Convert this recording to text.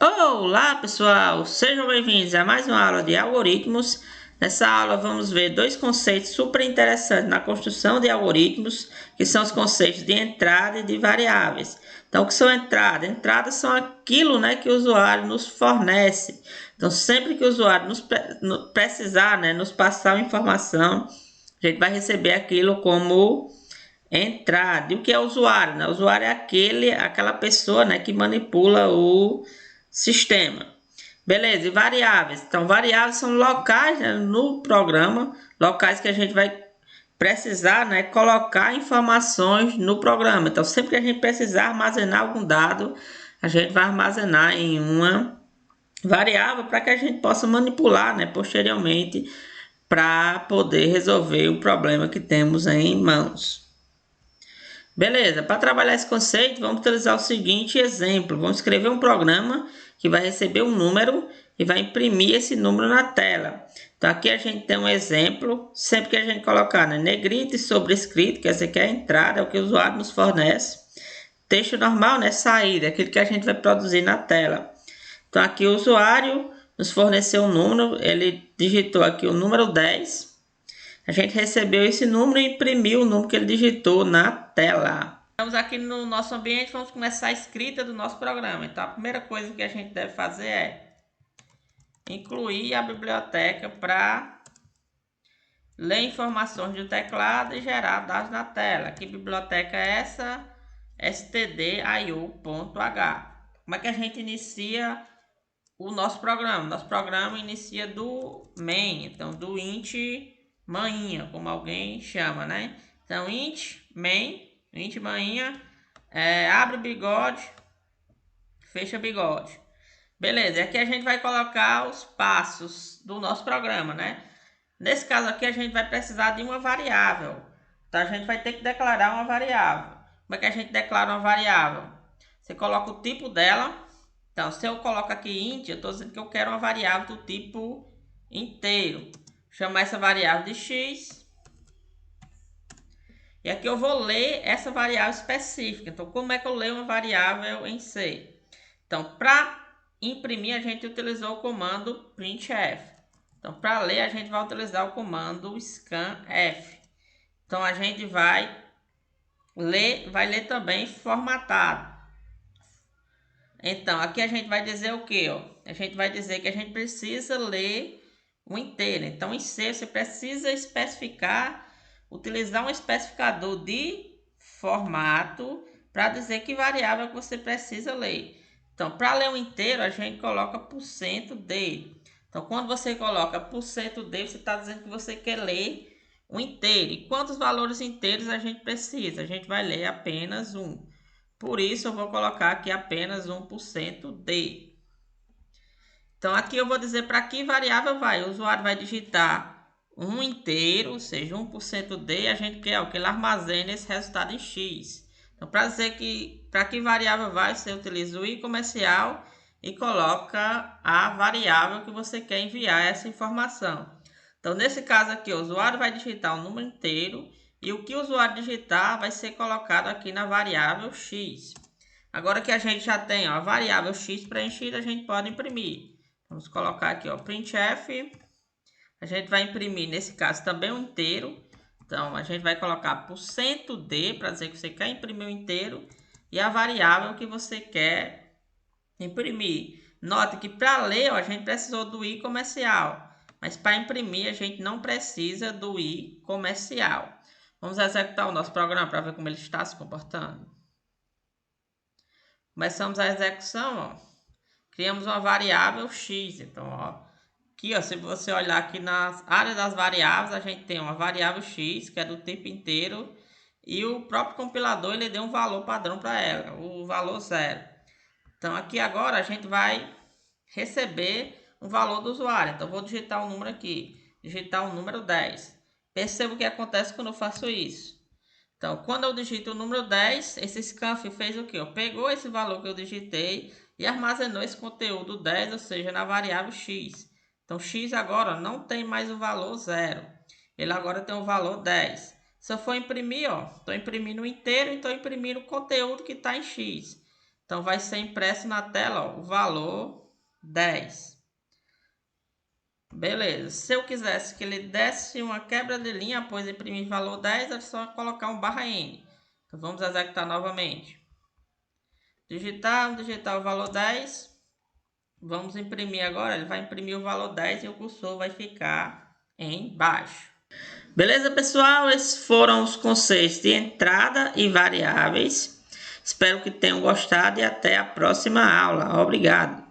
Olá pessoal, sejam bem-vindos a mais uma aula de algoritmos. Nessa aula vamos ver dois conceitos super interessantes na construção de algoritmos, que são os conceitos de entrada e de variáveis. Então, o que são entrada? Entradas são aquilo, que o usuário nos fornece. Então, sempre que o usuário precisar, nos passar uma informação, a gente vai receber aquilo como entrada. E o que é o usuário? O usuário é aquela pessoa, que manipula o sistema. Beleza, e variáveis. Então, variáveis são locais, no programa, locais que a gente vai precisar, colocar informações no programa. Então, sempre que a gente precisar armazenar algum dado, a gente vai armazenar em uma variável para que a gente possa manipular, posteriormente, para poder resolver o problema que temos em mãos. Beleza, para trabalhar esse conceito, vamos utilizar o seguinte exemplo. Vamos escrever um programa que vai receber um número e vai imprimir esse número na tela. Então aqui a gente tem um exemplo, sempre que a gente colocar negrito e sobrescrito, quer dizer que a entrada é o que o usuário nos fornece. Texto normal, saída, aquilo que a gente vai produzir na tela. Então aqui o usuário nos forneceu um número, ele digitou aqui o número 10. A gente recebeu esse número e imprimiu o número que ele digitou na tela. Estamos aqui no nosso ambiente, vamos começar a escrita do nosso programa. Então a primeira coisa que a gente deve fazer é incluir a biblioteca para ler informações do teclado e gerar dados na tela. Que biblioteca é essa? stdio.h. Como é que a gente inicia o nosso programa? Nosso programa inicia do main, então do int mainha, como alguém chama, Então int main, int mainha, abre bigode, fecha bigode. Beleza, e aqui a gente vai colocar os passos do nosso programa, Nesse caso aqui a gente vai precisar de uma variável. Então a gente vai ter que declarar uma variável. Como é que a gente declara uma variável? Você coloca o tipo dela. Então se eu coloco aqui int, eu estou dizendo que eu quero uma variável do tipo inteiro. Chamar essa variável de x. E aqui eu vou ler essa variável específica. Então como é que eu leio uma variável em C? Então para imprimir a gente utilizou o comando printf. Então, para ler, a gente vai utilizar o comando scanf. Então, a gente vai ler também formatado. Então, aqui a gente vai dizer o que? A gente vai dizer que a gente precisa ler o inteiro. Então, em C, você precisa especificar, utilizar um especificador de formato para dizer que variável que você precisa ler. Então, para ler o inteiro, a gente coloca %d. Então, quando você coloca %d, você está dizendo que você quer ler o inteiro. E quantos valores inteiros a gente precisa? A gente vai ler apenas um. Por isso, eu vou colocar aqui apenas 1%d. Então, aqui eu vou dizer para que variável vai. O usuário vai digitar um inteiro, ou seja, 1%d. A gente quer que ele armazene esse resultado em x. Então, para dizer para que variável vai, você utiliza o i comercial e coloca a variável que você quer enviar essa informação. Então, nesse caso aqui, o usuário vai digitar um número inteiro e o que o usuário digitar vai ser colocado aqui na variável x. Agora que a gente já tem a variável x preenchida, a gente pode imprimir. Vamos colocar aqui, printf. A gente vai imprimir, nesse caso, também um inteiro. Então, a gente vai colocar %d para dizer que você quer imprimir o inteiro e a variável que você quer imprimir. Note que para ler, a gente precisou do i comercial, mas para imprimir a gente não precisa do i comercial. Vamos executar o nosso programa para ver como ele está se comportando. Começamos a execução, criamos uma variável x. Então, aqui, se você olhar aqui nas áreas das variáveis, a gente tem uma variável x, que é do tipo inteiro, e o próprio compilador ele deu um valor padrão para ela, o valor 0. Então, aqui agora a gente vai receber um valor do usuário. Então, vou digitar um número aqui, digitar o número 10. Perceba o que acontece quando eu faço isso. Então, quando eu digito o número 10, esse scanf fez o quê? Pegou esse valor que eu digitei e armazenou esse conteúdo 10, ou seja, na variável x. Então, x agora não tem mais o valor 0. Ele agora tem o valor 10. Se eu for imprimir, estou imprimindo o inteiro e estou imprimindo o conteúdo que está em x. Então, vai ser impresso na tela, ó, o valor 10. Beleza. Se eu quisesse que ele desse uma quebra de linha após imprimir valor 10, é só colocar um /N. Então, vamos executar novamente. Digitar o valor 10. Vamos imprimir agora. Ele vai imprimir o valor 10 e o cursor vai ficar embaixo. Beleza, pessoal? Esses foram os conceitos de entrada e variáveis. Espero que tenham gostado e até a próxima aula. Obrigado.